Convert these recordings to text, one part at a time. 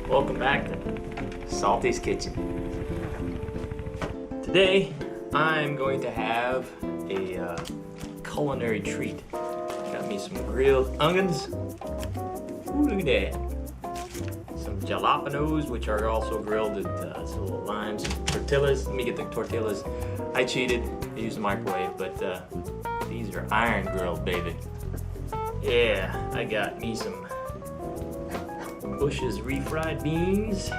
Welcome back to Salty's Kitchen. Today I'm going to have a culinary treat. Got me some grilled onions. Ooh, look at that. Some jalapenos, which are also grilled with some little limes and tortillas. Let me get the tortillas. I cheated. I used the microwave, but these are iron grilled, baby. Yeah, I got me some Bush's refried beans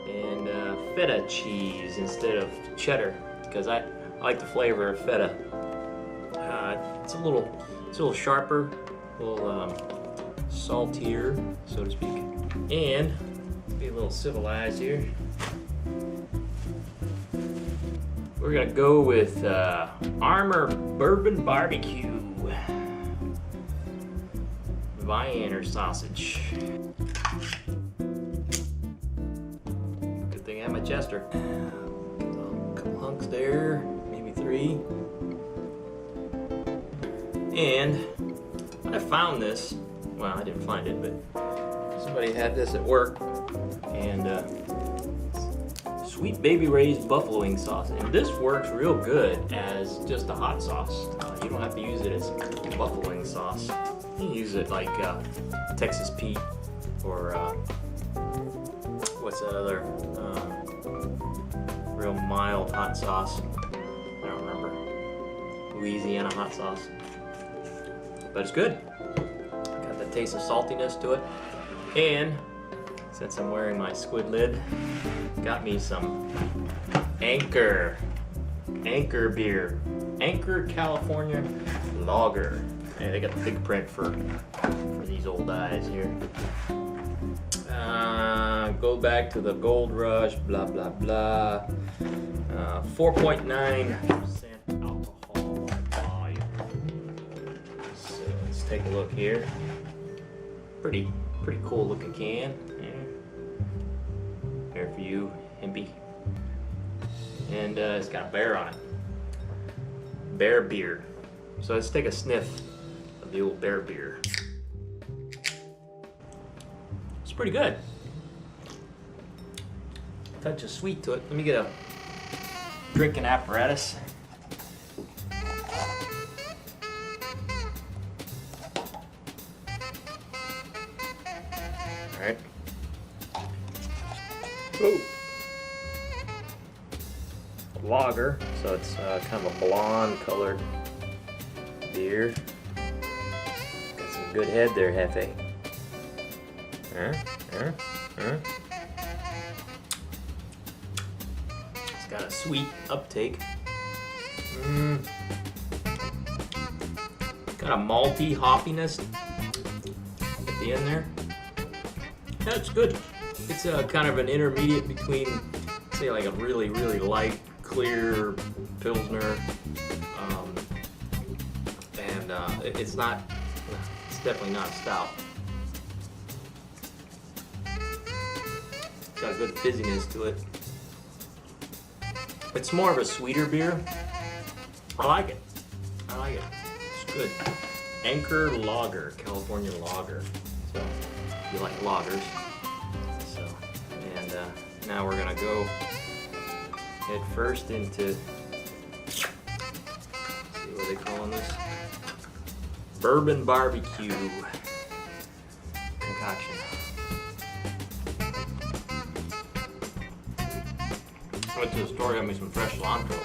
and feta cheese instead of cheddar because I like the flavor of feta. It's a little sharper, a little saltier, so to speak, and be a little civilized here. We're gonna go with Armour bourbon barbecue. Vienna sausage. Good thing I have my Chester. A couple hunks there, maybe 3. And I found this. Well, I didn't find it, but somebody had this at work. And sweet baby raised buffalo wing sauce. And this works real good as just a hot sauce. You don't have to use it as buffalo wing sauce. You can use it like Texas Pete or what's that other real mild hot sauce? I don't remember. Louisiana hot sauce. But it's good. Got the taste of saltiness to it. And since I'm wearing my squid lid, got me some Anchor beer. Anchor California Lager. Yeah, they got the big print for these old eyes here. Go back to the gold rush, blah, blah, blah. 4.9% alcohol by volume. So let's take a look here. Pretty cool looking can. Yeah. There for you, Impy. And it's got a bear on it. Bear beer. So let's take a sniff of the old bear beer. It's pretty good. Touch of sweet to it. Let me get a drinking apparatus. All right. Ooh. Lager, so it's kind of a blonde colored beer. Got some good head there, Hefe. It's got a sweet uptake. Got a malty hoppiness at the end there. That's good. It's kind of an intermediate between, say, like a really light, clear Pilsner, and it's definitely not a stout. It's got a good fizziness to it. It's more of a sweeter beer. I like it. It's good. Anchor Lager, California Lager. So, if you like lagers. So, and now we're gonna go head first into, see what they calling this? Bourbon barbecue concoction. I went to the store, got me some fresh cilantro.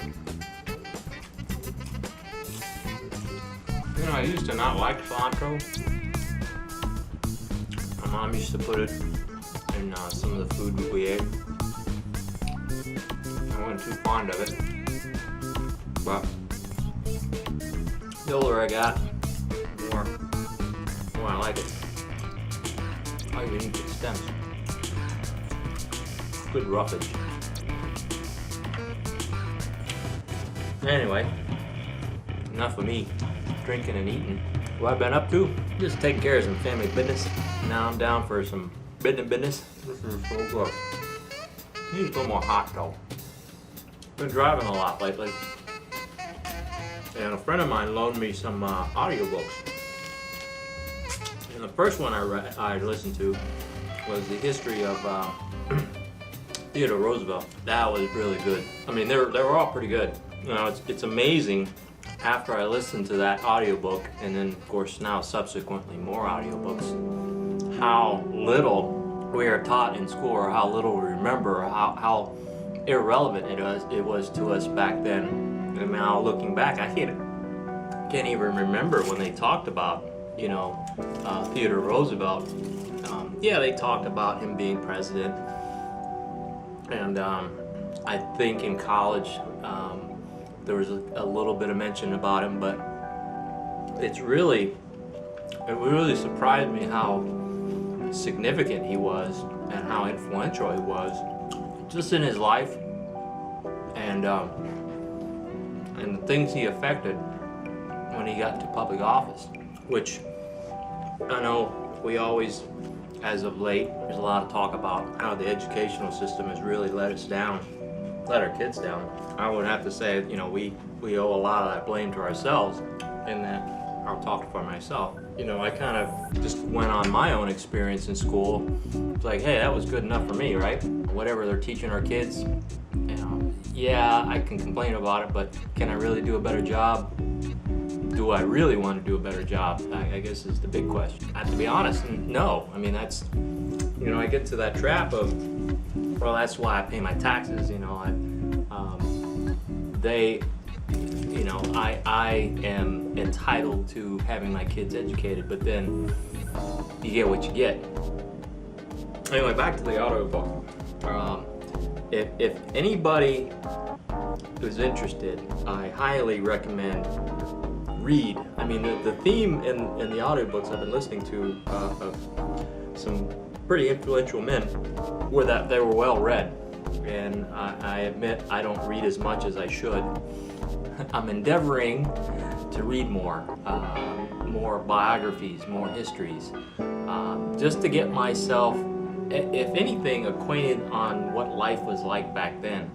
You know, I used to not like cilantro. My mom used to put it in some of the food we ate. I wasn't too fond of it, but the older I got, the more I like it. I even eat the stems. Good roughage. Anyway, enough of me drinking and eating. What I've been up to? Just taking care of some family business. Now I'm down for some business. This is so good. Needs a little more hot though. Been driving a lot lately. And a friend of mine loaned me some audiobooks. And the first one I listened to was the history of Theodore Roosevelt. That was really good. I mean, they were all pretty good. You know, it's amazing after I listened to that audiobook, and then of course now subsequently more audiobooks, how little we are taught in school, or how little we remember, or how irrelevant it was to us back then. And now looking back, I can't even remember when they talked about, you know, Theodore Roosevelt. Yeah, they talked about him being president, and I think in college there was a little bit of mention about him, but it really surprised me how significant he was and how influential he was just in his life, and the things he affected when he got into public office, which I know we always, as of late, there's a lot of talk about how the educational system has really let us down, let our kids down. I would have to say, you know, we owe a lot of that blame to ourselves, in that I'll talk for myself. You know, I kind of just went on my own experience in school. It's like, hey, that was good enough for me, right? Whatever they're teaching our kids, you know, yeah, I can complain about it, but can I really do a better job? Do I really want to do a better job? I guess is the big question. I have to be honest, no. I mean, that's, you know, I get to that trap of, well, that's why I pay my taxes, you know. You know, I am entitled to having my kids educated, but then you get what you get. Anyway, back to the audiobook. If anybody who's interested, I highly recommend read. I mean, the theme in the audiobooks I've been listening to of some pretty influential men were that they were well read, and I admit I don't read as much as I should. I'm endeavoring to read more biographies, more histories, just to get myself, if anything, acquainted on what life was like back then.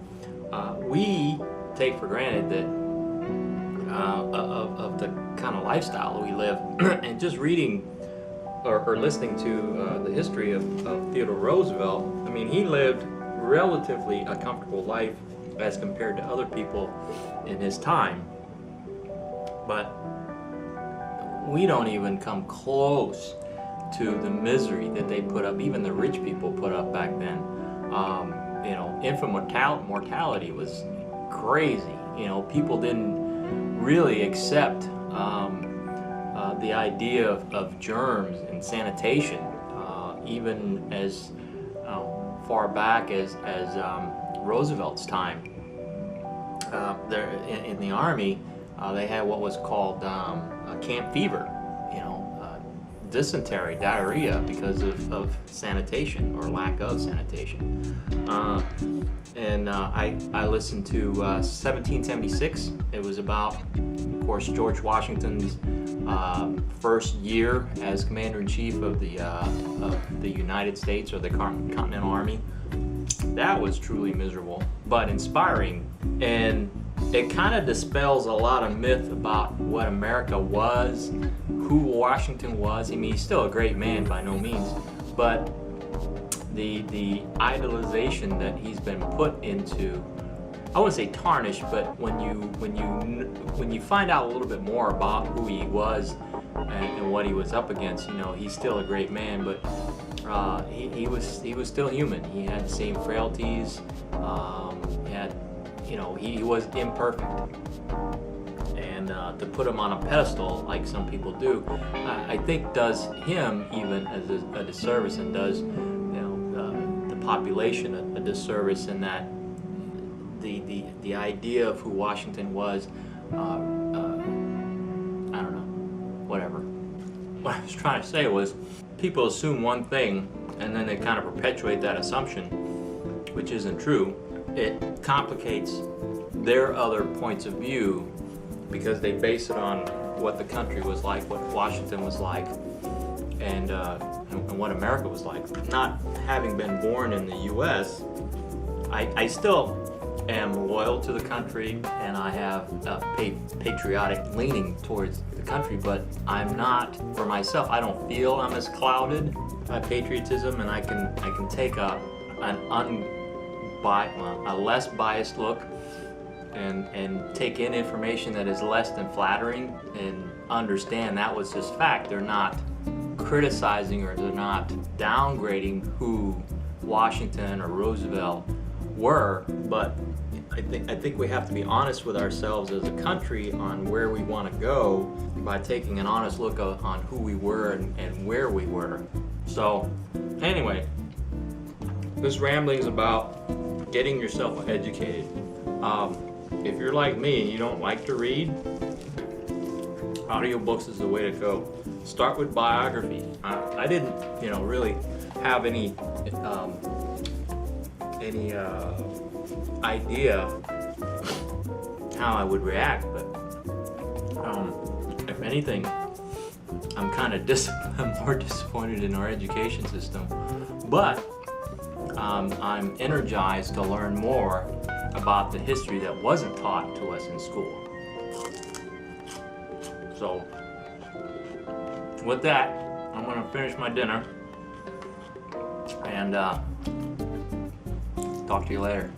We take for granted that of the kind of lifestyle that we live, and just reading or listening to the history of Theodore Roosevelt. I mean, he lived relatively a comfortable life as compared to other people in his time, but we don't even come close to the misery that they put up, even the rich people put up back then. You know, infant mortality was crazy. You know, people didn't really accept the idea of germs and sanitation, even as far back as Roosevelt's time. There in the Army, they had what was called camp fever, you know, dysentery, diarrhea, because of sanitation or lack of sanitation. I listened to 1776. It was about, of course, George Washington's first year as Commander-in-Chief of the United States, or the Continental Army. That was truly miserable, but inspiring, and it kind of dispels a lot of myth about what America was, who Washington was. I mean, he's still a great man by no means, but the idolization that he's been put into, I wouldn't say tarnished, but when you find out a little bit more about who he was and what he was up against, you know, he's still a great man, but he was still human. He had the same frailties. He had, you know, he was imperfect, and to put him on a pedestal like some people do, I think does him even as a disservice, and does, you know, the population a disservice, in that the idea of who Washington was, I don't know, whatever. What I was trying to say was, people assume one thing and then they kind of perpetuate that assumption, which isn't true. It complicates their other points of view because they base it on what the country was like, what Washington was like, and what America was like. Not having been born in the U.S., I still am loyal to the country, and I have a patriotic leaning towards the country, but I'm not, for myself, I don't feel I'm as clouded patriotism, and I can take a less biased look and take in information that is less than flattering and understand that was just fact. They're not criticizing or they're not downgrading who Washington or Roosevelt were, but I think we have to be honest with ourselves as a country on where we want to go by taking an honest look on who we were and where we were. So anyway, this rambling is about getting yourself educated. If you're like me, you don't like to read, audiobooks is the way to go. Start with biography. I didn't, really have any idea how I would react, but if anything, I'm kind of I'm more disappointed in our education system, but I'm energized to learn more about the history that wasn't taught to us in school. So with that, I'm going to finish my dinner and talk to you later.